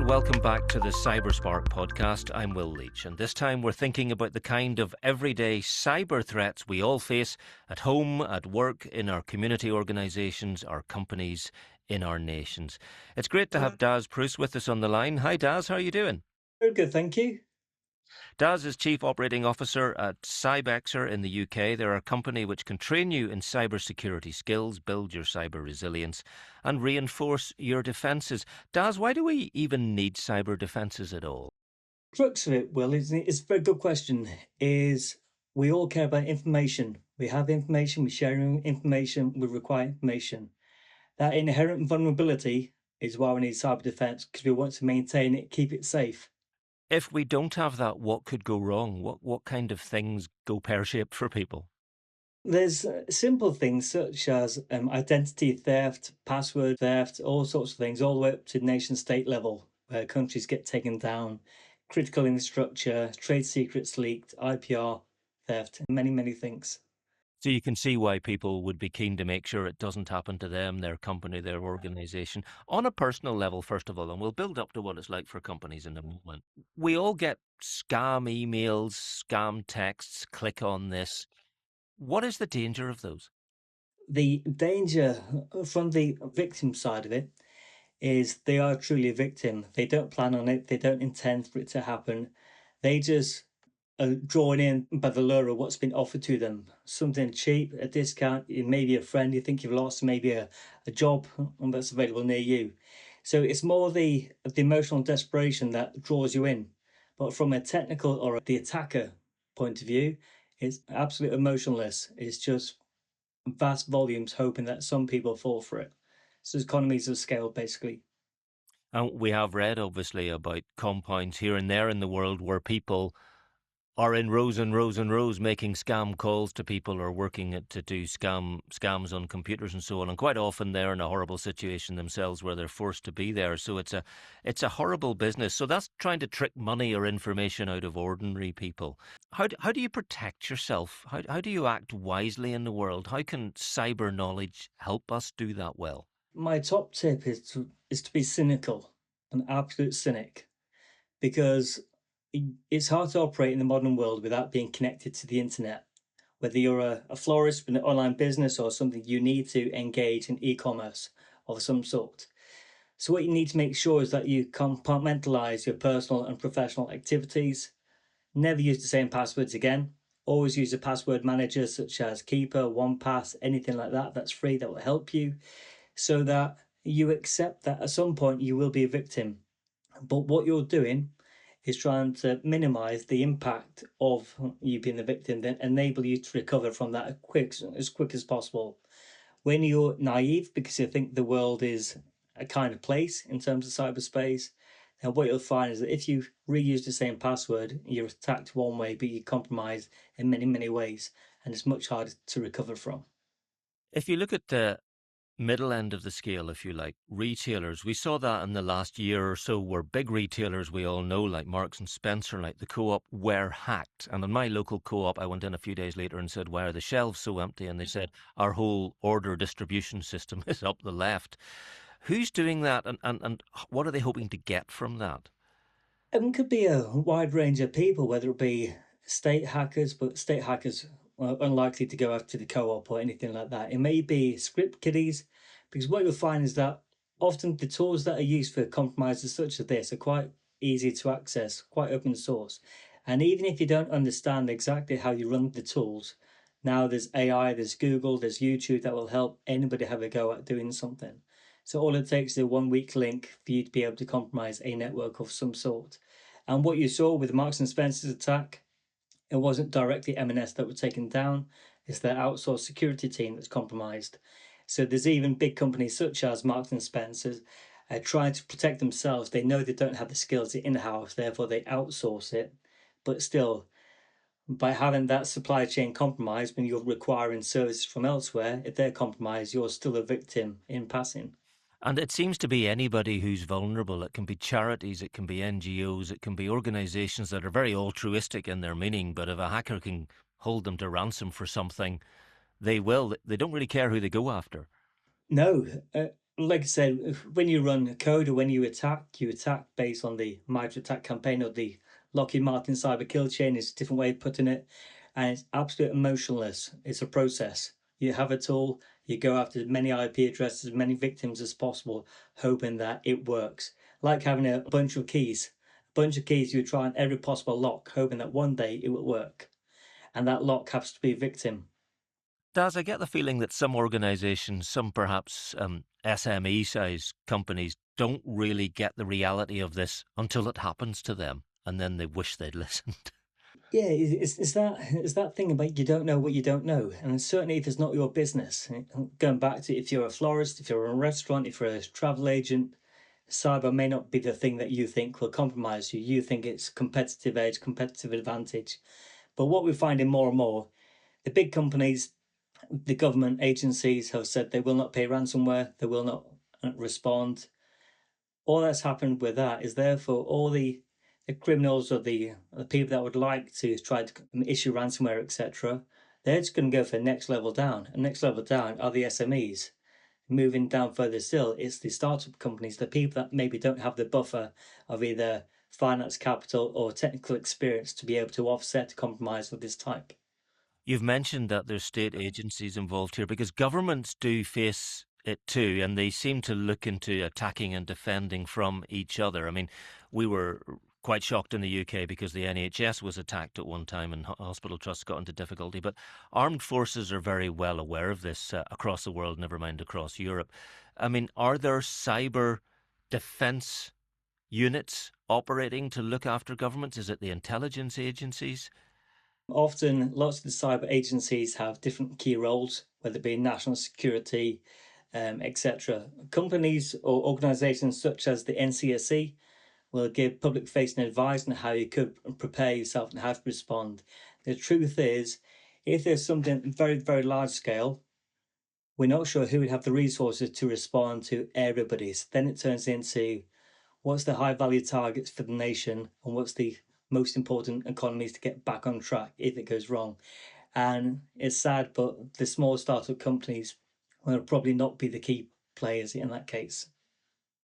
and welcome back to the CyberSpark Podcast. I'm Will Leach, and this time we're thinking about the kind of everyday cyber threats we all face at home, at work, in our community organisations, our companies, in our nations. It's great to have Daz Pruce with us on the line. Hi Daz, how are you doing? Very good, thank you. Daz is Chief Operating Officer at Cybexer in the UK. They're a company which can train you in cybersecurity skills, build your cyber resilience and reinforce your defences. Daz, why do we even need cyber defences at all? The crux of it, Will, it's a very good question, is we all care about information. We have information, we share information, we require information. That inherent vulnerability is why we need cyber defence, because we want to maintain it, keep it safe. If we don't have that, what could go wrong? What kind of things go pear-shaped for people? There's simple things such as identity theft, password theft, all sorts of things, all the way up to nation-state level, where countries get taken down, critical infrastructure, trade secrets leaked, IPR theft, and many, many things. So you can see why people would be keen to make sure it doesn't happen to them, their company, their organisation. On a personal level, first of all, and we'll build up to what it's like for companies in a moment. We all get scam emails, scam texts, click on this. What is the danger of those? The danger from the victim side of it is they are truly a victim. They don't plan on it. They don't intend for it to happen. They just are drawn in by the lure of what's been offered to them. Something cheap, a discount, maybe a friend you think you've lost, maybe a job that's available near you. So it's more the emotional desperation that draws you in. But from a technical or the attacker point of view, it's absolutely emotionless. It's just vast volumes hoping that some people fall for it. So economies of scale, basically. And we have read, obviously, about compounds here and there in the world where people are in rows and rows and rows making scam calls to people or working to do scams on computers and so on. And quite often they're in a horrible situation themselves where they're forced to be there. So it's a horrible business. So that's trying to trick money or information out of ordinary people. How do you protect yourself? How do you act wisely in the world? How can cyber knowledge help us do that well? My top tip is to be cynical, an absolute cynic, because it's hard to operate in the modern world without being connected to the internet. Whether you're a florist with an online business or something, you need to engage in e-commerce of some sort. So what you need to make sure is that you compartmentalize your personal and professional activities. Never use the same passwords again. Always use a password manager such as Keeper, OnePass, anything like that that's free that will help you, so that you accept that at some point you will be a victim. But what you're doing is trying to minimize the impact of you being the victim, then enable you to recover from that as quick as possible. When you're naive because you think the world is a kind of place in terms of cyberspace, then what you'll find is that if you reuse the same password, you're attacked one way, but you're compromised in many, many ways, and it's much harder to recover from. If you look at the middle end of the scale, if you like, retailers, we saw that in the last year or so where big retailers we all know, like Marks and Spencer, like the Co-op, were hacked. And in my local Co-op, I went in a few days later and said, why are the shelves so empty? And they said, our whole order distribution system is up the left. Who's doing that, and what are they hoping to get from that? It could be a wide range of people, whether it be state hackers, but state hackers are unlikely to go after the Co-op or anything like that. It may be script kiddies, because what you'll find is that often the tools that are used for compromises such as this are quite easy to access, quite open source. And even if you don't understand exactly how you run the tools, now there's AI, there's Google, there's YouTube that will help anybody have a go at doing something. So all it takes is a 1 weak link for you to be able to compromise a network of some sort. And what you saw with Marks and Spencer's attack, it wasn't directly M&S that were taken down, it's their outsourced security team that's compromised. So there's even big companies such as Marks and Spencer's trying to protect themselves. They know they don't have the skills in-house, therefore they outsource it. But still, by having that supply chain compromised, when you're requiring services from elsewhere, if they're compromised, you're still a victim in passing. And it seems to be anybody who's vulnerable. It can be charities, it can be NGOs, it can be organisations that are very altruistic in their meaning, but if a hacker can hold them to ransom for something, they will. They don't really care who they go after. No, Like I said, when you run code or when you attack based on the MITRE ATT&CK campaign or the Lockheed Martin cyber kill chain is a different way of putting it. And it's absolutely emotionless. It's a process. You have a tool, you go after as many IP addresses, as many victims as possible, hoping that it works. Like having a bunch of keys. A bunch of keys, you try on every possible lock, hoping that one day it will work. And that lock has to be a victim. Daz, I get the feeling that some organisations, some perhaps SME-sized companies, don't really get the reality of this until it happens to them, and then they wish they'd listened. Yeah, it's that thing about you don't know what you don't know, and certainly if it's not your business. Going back to if you're a florist, if you're a restaurant, if you're a travel agent, cyber may not be the thing that you think will compromise you. You think it's competitive edge, competitive advantage. But what we're finding more and more, the big companies, the government agencies have said they will not pay ransomware, they will not respond. All that's happened with that is therefore all the criminals or the people that would like to try to issue ransomware, etc., they're just going to go for the next level down. And next level down are the SMEs. Moving down further still, it's the startup companies, the people that maybe don't have the buffer of either finance capital or technical experience to be able to offset a compromise of this type. You've mentioned that there's state agencies involved here because governments do face it too, and they seem to look into attacking and defending from each other. I mean, we were quite shocked in the UK because the NHS was attacked at one time and hospital trusts got into difficulty. But armed forces are very well aware of this across the world, never mind across Europe. I mean, are there cyber defense units operating to look after governments? Is it the intelligence agencies? Often, lots of the cyber agencies have different key roles, whether it be national security, etc. Companies or organizations such as the NCSC will give public facing advice on how you could prepare yourself and how to respond. The truth is, if there's something very, very large scale, we're not sure who would have the resources to respond to everybody. So then it turns into what's the high value targets for the nation and what's the most important economies to get back on track if it goes wrong. And it's sad, but the small startup companies will probably not be the key players in that case.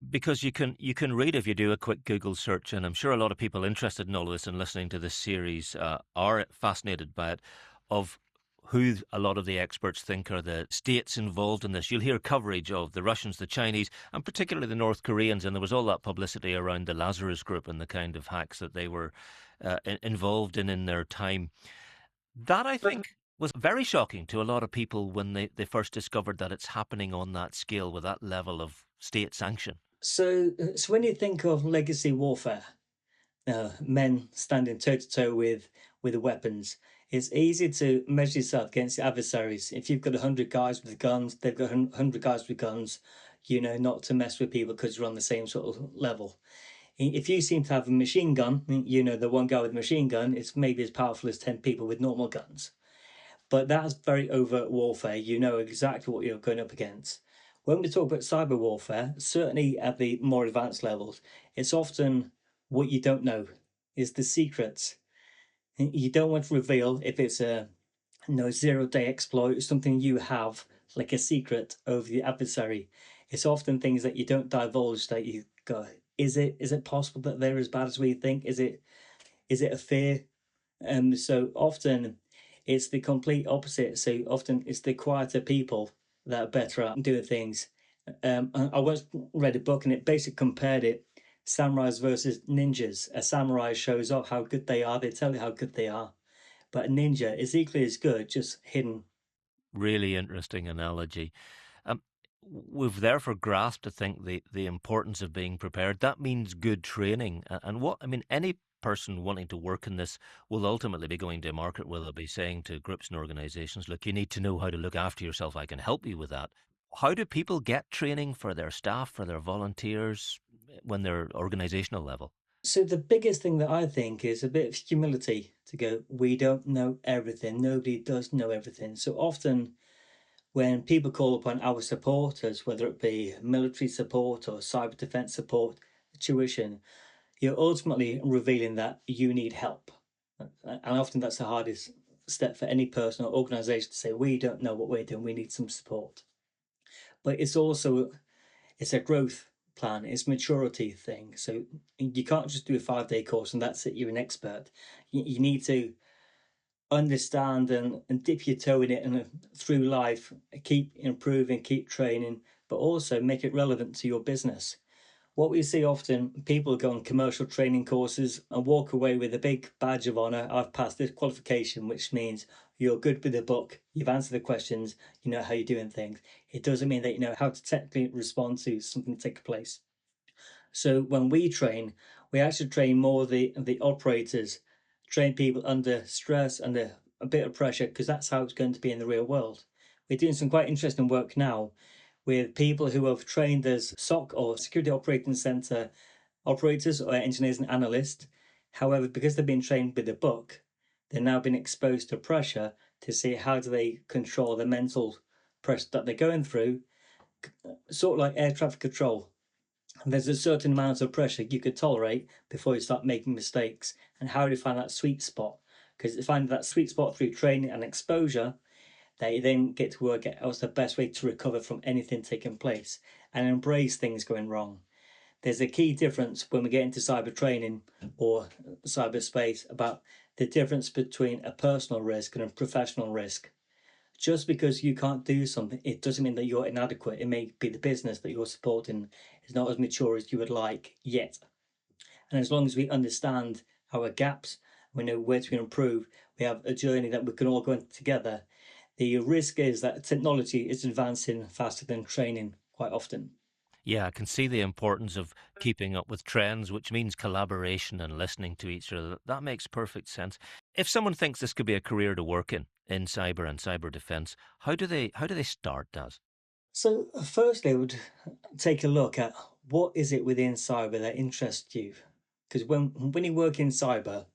Because you can read if you do a quick Google search, and I'm sure a lot of people interested in all of this and listening to this series are fascinated by it, of who a lot of the experts think are the states involved in this. You'll hear coverage of the Russians, the Chinese, and particularly the North Koreans, and there was all that publicity around the Lazarus Group and the kind of hacks that they were involved in their time. That, I think, was very shocking to a lot of people when they first discovered that it's happening on that scale with that level of state sanction. So when you think of legacy warfare, men standing toe to toe with the weapons, it's easy to measure yourself against your adversaries. If you've got 100 guys with guns, they've got 100 guys with guns, you know not to mess with people because you're on the same sort of level. If you seem to have a machine gun, you know the one guy with a machine gun is maybe as powerful as 10 people with normal guns. But that's very overt warfare. You know exactly what you're going up against. When we talk about cyber warfare, certainly at the more advanced levels, it's often what you don't know is the secrets. You don't want to reveal if it's a 0-day exploit or something you have like a secret over the adversary. It's often things that you don't divulge that you go, is it possible that they're as bad as we think? Is it a fear? So often it's the complete opposite. So often it's the quieter people that are better at doing things. I once read a book and it basically compared it samurais versus ninjas. A samurai shows off how good they are, they tell you how good they are. But a ninja is equally as good, just hidden. Really interesting analogy. Um, we've therefore grasped, I think, the importance of being prepared. That means good training. And what, I mean, any person wanting to work in this will ultimately be going to a market where they'll be saying to groups and organizations, look, you need to know how to look after yourself. I can help you with that. How do people get training for their staff, for their volunteers, when they're organizational level? So the biggest thing that I think is a bit of humility to go, we don't know everything. Nobody does know everything. So often when people call upon our supporters, whether it be military support or cyber defense support, tuition, you're ultimately revealing that you need help. And often that's the hardest step for any person or organization to say, we don't know what we're doing, we need some support. But it's also It's a growth plan. It's a maturity thing. So you can't just do a 5-day course and that's it. You're an expert. You need to understand and dip your toe in it and through life, keep improving, keep training, but also make it relevant to your business. What we see often, people go on commercial training courses and walk away with a big badge of honour. I've passed this qualification, which means you're good with the book, you've answered the questions, you know how you're doing things. It doesn't mean that you know how to technically respond to something take place. So when we train, we actually train more the operators, train people under stress, under a bit of pressure, because that's how it's going to be in the real world. We're doing some quite interesting work now with people who have trained as SOC or Security Operating Center operators or engineers and analysts. However, because they've been trained with the book, they've now been exposed to pressure to see how do they control the mental pressure that they're going through, sort of like air traffic control. And there's a certain amount of pressure you could tolerate before you start making mistakes. And how do you find that sweet spot? Because you find that sweet spot through training and exposure, they then get to work out what's the best way to recover from anything taking place and embrace things going wrong. There's a key difference when we get into cyber training or cyberspace about the difference between a personal risk and a professional risk. Just because you can't do something, it doesn't mean that you're inadequate. It may be the business that you're supporting is not as mature as you would like yet. And as long as we understand our gaps, we know where to improve, we have a journey that we can all go on together. The risk is that technology is advancing faster than training quite often. Yeah, I can see the importance of keeping up with trends, which means collaboration and listening to each other. That makes perfect sense. If someone thinks this could be a career to work in cyber and cyber defense, how do they start, Daz? So firstly, I would take a look at what is it within cyber that interests you? Because when you work in cyber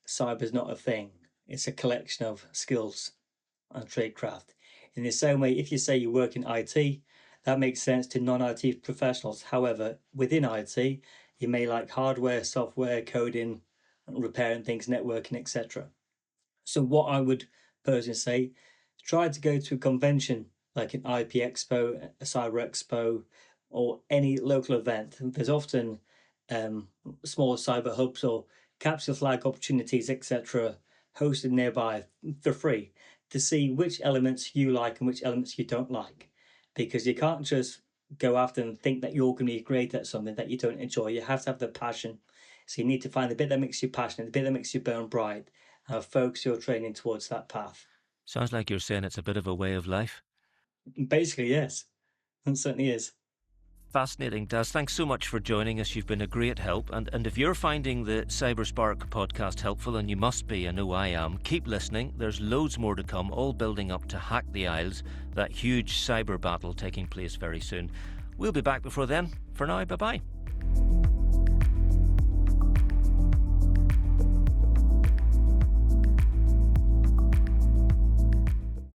is not a thing. It's a collection of skills and tradecraft. In the same way, if you say you work in IT, that makes sense to non-IT professionals. However, within IT, you may like hardware, software, coding, repairing things, networking, etc. So what I would personally say, try to go to a convention like an IP Expo, a Cyber Expo, or any local event. There's often small cyber hubs or capture flag opportunities, etc., hosted nearby for free to see which elements you like and which elements you don't like. Because you can't just go after and think that you're going to be great at something that you don't enjoy. You have to have the passion. So you need to find the bit that makes you passionate, the bit that makes you burn bright, and focus your training towards that path. Sounds like you're saying it's a bit of a way of life. Basically, yes. It certainly is. Fascinating, Daz. Thanks so much for joining us. You've been a great help. And if you're finding the CyberSpark podcast helpful, and you must be, I know I am, keep listening. There's loads more to come, all building up to Hack the Isles, that huge cyber battle taking place very soon. We'll be back before then. For now, bye-bye.